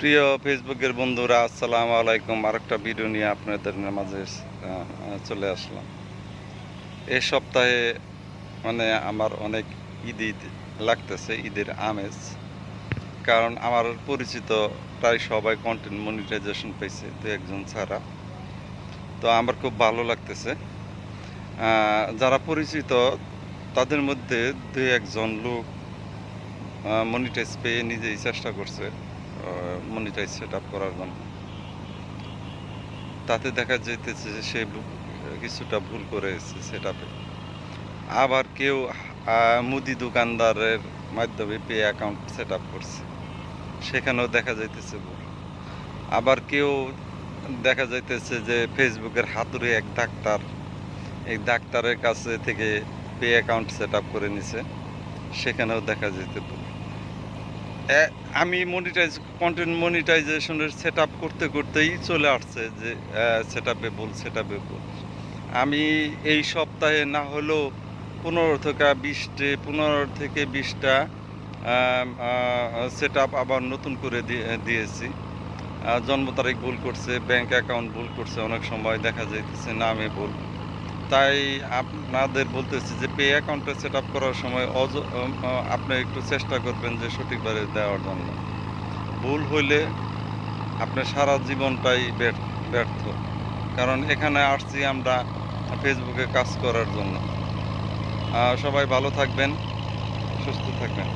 প্রিয় ফেসবুকের বন্ধুরা, আসসালামু আলাইকুম। আরেকটা ভিডিও নিয়ে আপনাদের মাঝে চলে আসলাম। এই সপ্তাহে আমার অনেক ঈদ ঈদ লাগতেছে, ঈদের আমেজ। কারণ আমার পরিচিত প্রায় সবাই কন্টেন্ট মনিটাইজেশন পেয়েছে, দু একজন ছাড়া। তো আমার খুব ভালো লাগতেছে। যারা পরিচিত তাদের মধ্যে দু একজন লোক মনিটাইজ পেয়ে নিজেই চেষ্টা করছে মনিটাইজ সেট আপ করার জন্য। তাতে দেখা যাইতেছে যে সে কিছুটা ভুল করেছে সেটাতে। আবার কেউ মুদি দোকানদারের মাধ্যমে পে অ্যাকাউন্ট সেট আপ করছে, সেখানেও দেখা যাইতেছে ভুল। আবার কেউ দেখা যাইতেছে যে ফেসবুকের হাতুড়ে এক ডাক্তার, এই ডাক্তারের কাছে থেকে পে অ্যাকাউন্ট সেট আপ করে নিছে, সেখানেও দেখা যেতে ভুল। আমি কন্টেন্ট মনিটাইজেশনের সেট আপ করতে করতেই চলে আসছে যে সেট আপে ভুল, সেট আপে ভুল। আমি এই সপ্তাহে না হলেও 15 থেকে 20টা সেট আপ আবার নতুন করে দিয়েছি। জন্ম তারিখ ভুল করছে, ব্যাংক অ্যাকাউন্ট ভুল করছে, অনেক সময় দেখা যাইতেছে নামে ভুল। তাই আপনাদের বলতেছি যে পে অ্যাকাউন্টটা সেট আপ করার সময় আপনি একটু চেষ্টা করবেন যে সঠিকভাবে দেওয়ার জন্য। ভুল হইলে আপনার সারা জীবনটাই ব্যর্থ। কারণ এখানে আসছি আমরা ফেসবুকে কাজ করার জন্য। সবাই ভালো থাকবেন, সুস্থ থাকবেন।